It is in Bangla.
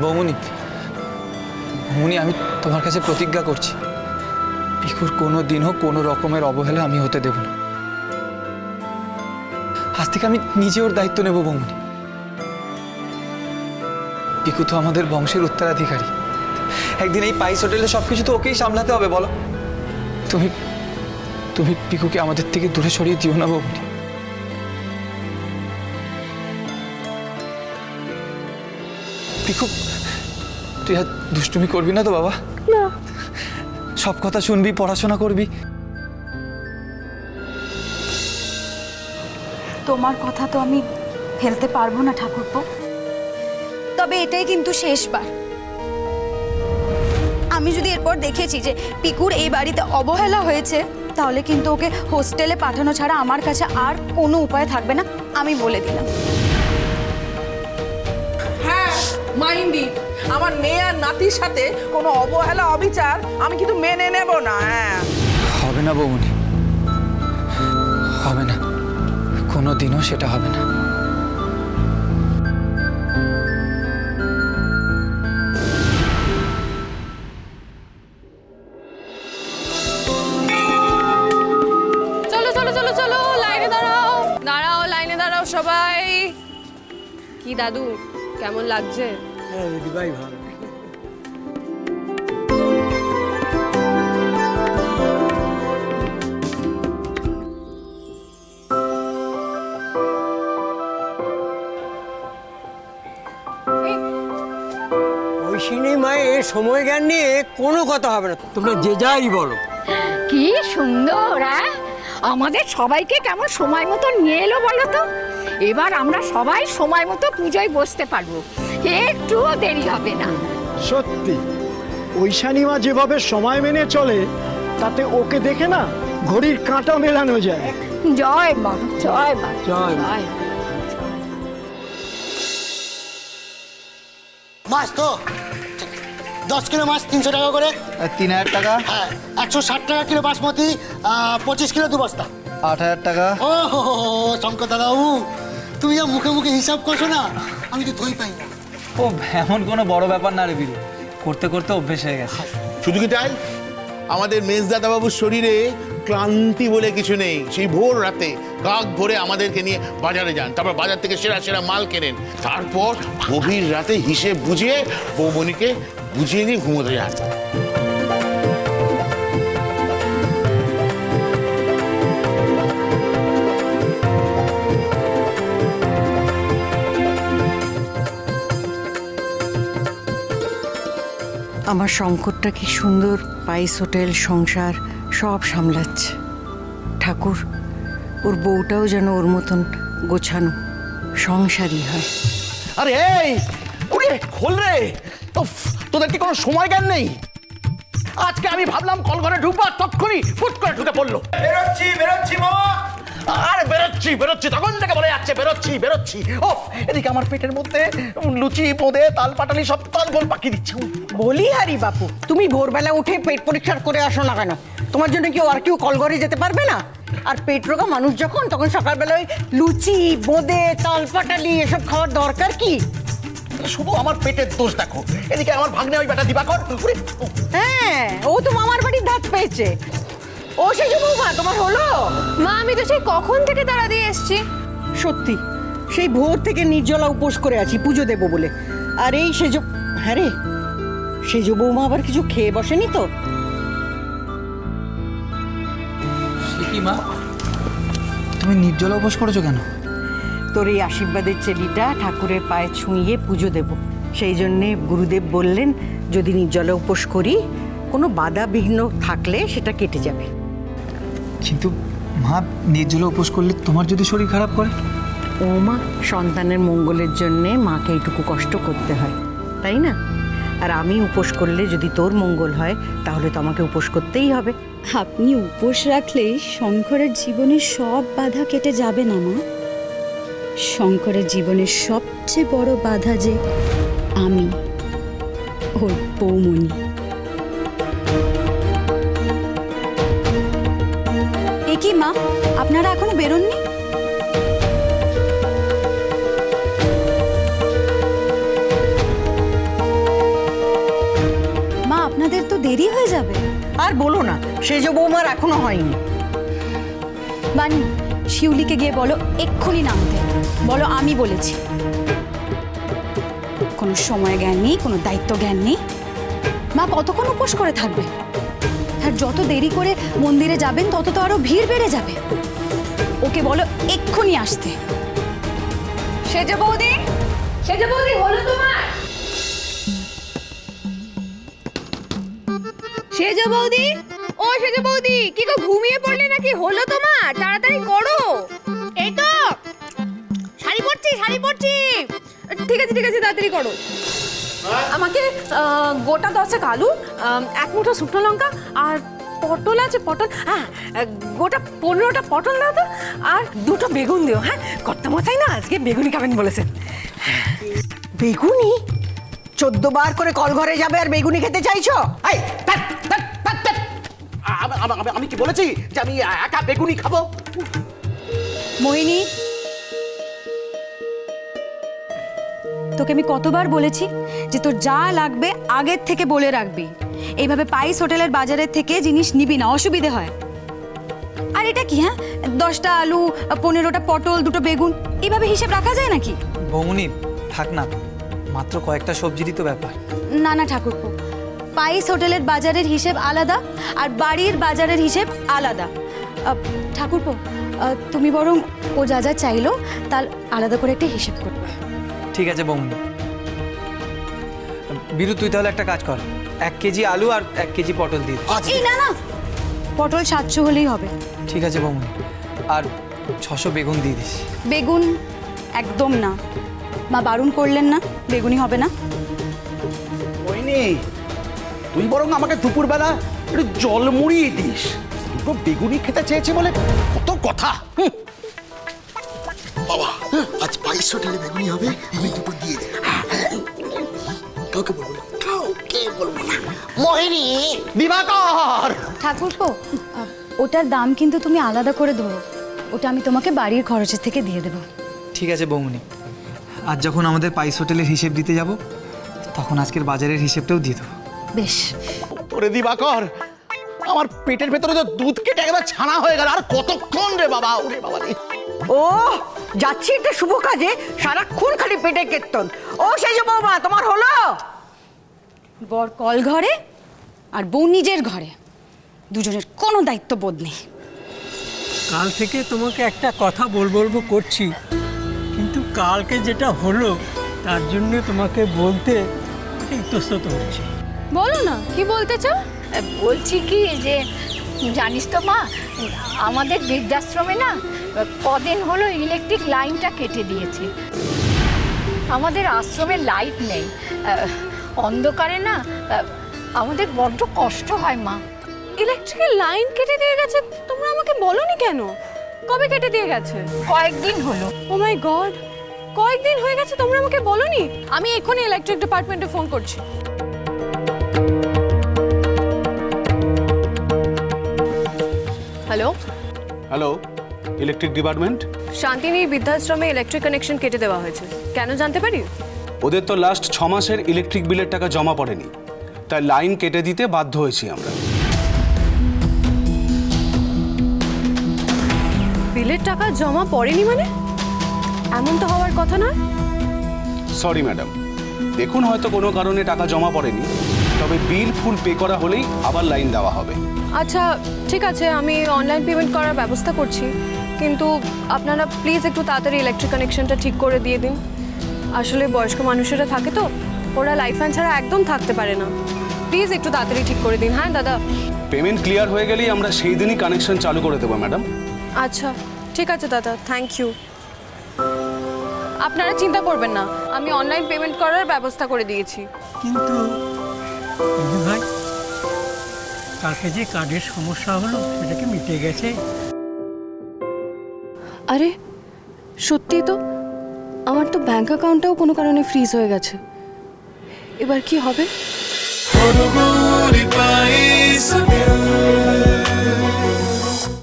বৌমনি, বৌমনি, আমি তোমার কাছে প্রতিজ্ঞা করছি, পিকুর কোনো দিনও কোনো রকমের অবহেলা আমি হতে দেব না। আজ থেকে আমি নিজে ওর দায়িত্ব নেব বৌমনি। পিকু তো আমাদের বংশের উত্তরাধিকারী। একদিন এই পাইস হোটেলে সবকিছু তো ওকেই সামলাতে হবে। বলো, তুমি তুমি পিকুকে আমাদের থেকে দূরে সরিয়ে দিও না বৌমনি। পিকু, তুই আর দুষ্টুমি করবি না তো বাবা? না। সব কথা শুনবি, পড়াশোনা করবি। তোমার কথা তো আমি ফেলতে পারবো না ঠাকুরপো, তবে এটাই কিন্তু শেষবার। আমি যদি এরপর দেখেছি যে পিকুর এই বাড়িতে অবহেলা হয়েছে, তাহলে কিন্তু ওকে হোস্টেলে পাঠানো ছাড়া আমার কাছে আর কোনো উপায় থাকবে না, আমি বলে দিলাম। হ্যাঁ মাইন্ডি, আমার মেয়ে আর নাতির সাথে কোনো অবহেলা অবিচার আমি কিন্তু মেনে নেব না। হ্যাঁ, হবে না বৌমনি, হবে না, কোনো দিনও সেটা হবে না। চলো চলো চলো চলো, লাইনে দাঁড়াও দাঁড়াও, লাইনে দাঁড়াও সবাই। কি দাদু, কেমন লাগছে? হ্যাঁ দিদিভাই, ভালো। ঐশিনী মায়ের সময় জ্ঞান নিয়ে কোনো কথা হবে না, তোমরা যে যাই বলো। কি সুন্দর! আমাদের সবাইকে কেমন সময় মতো নিয়ে এলো বলো তো। এবার আমরা সবাই সময় মতো পুজোয় বসতে পারবো, একটুও দেরি হবে না। সত্যি ঐশানী মা যেভাবে সময় মেনে চলে, তাতে ওকে দেখে না ঘড়ির কাঁটা মেলানো যায়। জয় মা, জয় মা, জয় মা। জয়। মাছ তো 10 কিলো মাছ 300 টাকা করে। 3000 টাকা। হ্যাঁ, 160 টাকা কিলো বাসমতি, 25 কিলো 2 বস্তা। 8000 টাকা। ও হো হো, শঙ্কর দাদাবু, তুমি যা মুখে মুখে হিসাব করছো না, আমি তো ধই পাই না। ও এমন কোনো বড় ব্যাপার না রে বীরু, করতে করতে অভ্যেস হয়ে গেছে। শুধু কি তাই, আমাদের মেজদাদাবাবুর শরীরে ক্লান্তি বলে কিছু নেই। সেই ভোর রাতে কাক ভরে আমাদেরকে নিয়ে বাজারে যান, তারপর বাজার থেকে সেরা সেরা মাল কেনেন, তারপর গভীর রাতে হিসেব বুঝিয়ে বৌমনিকে বুঝিয়ে নিয়ে ঘুমোতে যান। আমার শঙ্করটা কি সুন্দর পাইস হোটেল সংসার সব সামলাচ্ছে। ঠাকুর, ওর বউটাও যেন ওর মতন গোছানো সংসারী হয়। আরে এই ওরে খোল রে, তোদের কি কোনো সময় জ্ঞান নেই? আজকে আমি ভাবলাম কলঘরে ঢুকবো, তৎক্ষণি ফুট করে ঢুকে পড়লো। বেরোচ্ছি বেরোচ্ছি মামা। আরে বেরোচ্ছি বেরোচ্ছি, তখন থেকে বলে যাচ্ছে বেরোচ্ছি বেরোচ্ছি। ওফ, এদিকে আমার পেটের মধ্যে লুচি বোঁদে তাল পাটালি সব তালগোল পাকিয়ে দিচ্ছে। বলি হারি বাপু, তুমি ভোরবেলা উঠে পেট পরীক্ষা করে আসো না কেন? তোমার জন্য কি আর কেউ কলঘরে যেতে পারবে না? আর পেট রোগা মানুষ যখন, তখন সকালবেলায় লুচি বোঁদে তাল পাটালি এসব খাওয়ার দরকার কি? শুধু আমার পেটের দোষ দেখো, এদিকে আমার ভাগ্নে ওই বেটা দিবাকর। হ্যাঁ, ও তো মামার বাড়ির ধাত পেয়েছে। ও সেই বৌমা তোমার হলো? মা, আমি তো সেই কখন থেকে তাড়া দিয়ে এসছি। সত্যি, সেই ভোর থেকে নির্জলা উপোস করে আছি পুজো দেবো বলে। আর এই সেজ, হ্যাঁ রে, সেজ বৌমা আবার কিছু খেয়ে বসেনি তো? সে কি মা, তুমি নির্জলা উপোস করেছো কেন? তোর এই আশীর্বাদের চেলিটা ঠাকুরের পায়ে ছুঁয়ে পুজো দেব, সেই জন্যে গুরুদেব বললেন যদি নির্জলা উপোস করি কোনো বাধা বিঘ্ন থাকলে সেটা কেটে যাবে। কিন্তু মা, নির্জলা উপোস করলে তোমার যদি শরীর খারাপ করে? ও মা, সন্তানের মঙ্গলের জন্যে মাকে এইটুকু কষ্ট করতে হয়, তাই না? আর আমি উপোস করলে যদি তোর মঙ্গল হয়, তাহলে তো আমাকে উপোস করতেই হবে। আপনি উপোস রাখলেই শঙ্করের জীবনের সব বাধা কেটে যাবে না মা। শঙ্করের জীবনের সবচেয়ে বড় বাধা যে আমি, ওর বৌমনি। এ কি মা, আপনারা এখনো বেরোননি? দেরি হয়ে যাবে। আর বলো না, সেজ বৌমার এখনো হয়নি। বানি, শিউলিকে গিয়ে বলো এক্ষুনি নামতে। বলো আমি বলেছি। কোনো সময় জ্ঞান নেই, কোনো দায়িত্ব জ্ঞান নেই। মা কতক্ষণ উপোস করে থাকবে? আর যত দেরি করে মন্দিরে যাবেন তত তো আরো ভিড় বেড়ে যাবে। ওকে বলো এক্ষুনি আসতে। সেজে বৌদি, সেজে বৌদি, হলো তোমার? সেজে বৌদি, ও সেজে বৌদি, কি গো ঘুমিয়ে পড়লে নাকি? হলো তোমার? তাড়াতাড়ি করো। এই তো শাড়ি পরছি, শাড়ি পরছি। ঠিক আছে, ঠিক আছে, তাড়াতাড়ি করো। আমাকে গোটা 10 আলু, 1 মুঠো শুকনো লঙ্কা, আর পটল আছে, পটল, হ্যাঁ গোটা 15টা পটল দাও তো, আর 2টো বেগুন দিও। হ্যাঁ, কর্তামশাই না আজকে বেগুনি খাবেন বলেছেন। বেগুনি? 14 বার করে কল ঘরে যাবে আর বেগুনি খেতে চাইছো? এই, ধ্যাৎ, ধ্যাৎ, ধ্যাৎ, ধ্যাৎ। আমি কি বলেছি যে আমি একা বেগুনি খাবো? মোহিনী, তোকে আমি কতবার বলেছি যে তোর যা লাগবে আগের থেকে বলে রাখবি। এইভাবে পাইস হোটেলের বাজারের থেকে জিনিস নিবি না, অসুবিধে হয়। আর এটা কি? হ্যাঁ, 10টা আলু, 15টা পটল, 2টো বেগুন, এইভাবে হিসেব রাখা যায় নাকি? বৌমনি থাক না, মাত্র কয়েকটা সবজিরই তো ব্যাপার। না না ঠাকুরপো, পাইস হোটেলের বাজারের হিসেব আলাদা আর বাড়ির বাজারের হিসেব আলাদা। ঠাকুরপো, তুমি বরং ও যা যা চাইলো তার আলাদা করে একটা হিসেব করবে। ঠিক আছে বৌমনি। বিরু, তুই তাহলে একটা কাজ কর, 1 কেজি আলু আর 1 কেজি পটল দিয়ে দে। এই না না, পটল 700 হলেই হবে। ঠিক আছে বৌমনি, আর 600 বেগুন দিয়ে দিস। বেগুন একদম না, মা বারণ করলেন না, বেগুনি হবে না। ওইনি, তুই বরং আমাকে দুপুরবেলা একটু জল মুড়িয়ে দিস। দুটো বেগুনি খেতে চেয়েছে বলে কত কথা। বাবা, আজ 22 হোটেলে বেগুনি হবে, আমি দুটো দিয়ে দেব। কাউকে বলবো না, কাউকে বলবো না। মোহিনী, দিবাকর, ঠাকুরপো, ওটার দাম কিন্তু তুমি আলাদা করে ধরো। ওটা আমি তোমাকে বাড়ির খরচের থেকে দিয়ে দেবো। ঠিক আছে বৌমনি, আজ যখন আমাদের পাইস হোটেলের হিসেব দিতে যাব তখন আজকের বাজারের হিসেবটাও দিয়ে দেবো। বেশ। ওরে দিবাকর, আমার পেটের ভেতরে তো দুধ কেটে একবার ছানা হয়ে গেল। আর কতক্ষণ রে বাবা, ওরে বাবা রে। ও যাচ্ছি একটা শুভ কাজে, সারাক্ষণ খালি পেটে কীর্তন। ও সেজ বৌমা, তোমার হলো? বর কল ঘরে আর বউ নিজের ঘরে, দুজনের কোনো দায়িত্ববোধ নেই। কাল থেকে তোমাকে একটা কথা বলবো করছি, কিন্তু কালকে যেটা হলো তার জন্য তোমাকে বলতে ইতস্তত হচ্ছে। বলো না, কি বলতে চাও? বলছি কি যে জানিস তো মা, আমাদের বৃদ্ধাশ্রমে না কদিন হলো ইলেকট্রিক লাইনটা কেটে দিয়েছে। আমাদের আশ্রমে লাইট নেই, অন্ধকারে না আমাদের বড্ড কষ্ট হয় মা। ইলেকট্রিকের লাইন কেটে দিয়ে গেছে? তোমরা আমাকে বলোনি কেন? কবে কেটে দিয়ে গেছে? কয়েকদিন হলো। ও মাই গড, কয়েকদিন হয়ে গেছে, তোমরা আমাকে বলোনি? আমি এক্ষুনি ইলেকট্রিক ডিপার্টমেন্টে ফোন করছি। Hello hello, electric department. Shantini বৃদ্ধাশ্রমে ইলেকট্রিক কানেকশন কেটে দেওয়া হয়েছে, কেন জানতে পারি? ওদের তো লাস্ট 6 মাসের ইলেকট্রিক বিলের টাকা জমা পড়েনি, তাই লাইন কেটে দিতে বাধ্য হয়েছি আমরা। বিলের টাকা জমা পড়েনি মানে? এমন তো হওয়ার কথা নয়। সরি ম্যাডাম, দেখুন হয়তো কোনো কারণে টাকা জমা পড়েনি, তবে বিল ফুল পে করা হলেই আবার লাইন দেওয়া হবে। আচ্ছা ঠিক আছে, আমি অনলাইন পেমেন্ট করার ব্যবস্থা করছি, কিন্তু আপনারা প্লিজ একটু তাড়াতাড়ি ইলেকট্রিক কানেকশনটা ঠিক করে দিয়ে দিন। আসলে বয়স্ক মানুষেরা থাকে তো, ওরা লাইট ফ্যান ছাড়া একদম থাকতে পারে না। প্লিজ একটু তাড়াতাড়ি ঠিক করে দিন। হ্যাঁ দাদা। পেমেন্ট ক্লিয়ার হয়ে গেলেই আমরা সেই দিনই কানেকশন চালু করে দেবো ম্যাডাম। আচ্ছা ঠিক আছে দাদা, থ্যাংক ইউ। আপনারা চিন্তা করবেন না, আমি অনলাইন পেমেন্ট করার ব্যবস্থা করে দিয়েছি। কিন্তু ভাই, কালকে যে কার্ডের সমস্যা হলো সেটা কি মিটে গেছে? আরে সত্যি তো, আমার তো ব্যাংক অ্যাকাউন্টটাও কোনো কারণে ফ্রিজ হয়ে গেছে। এবার কি হবে?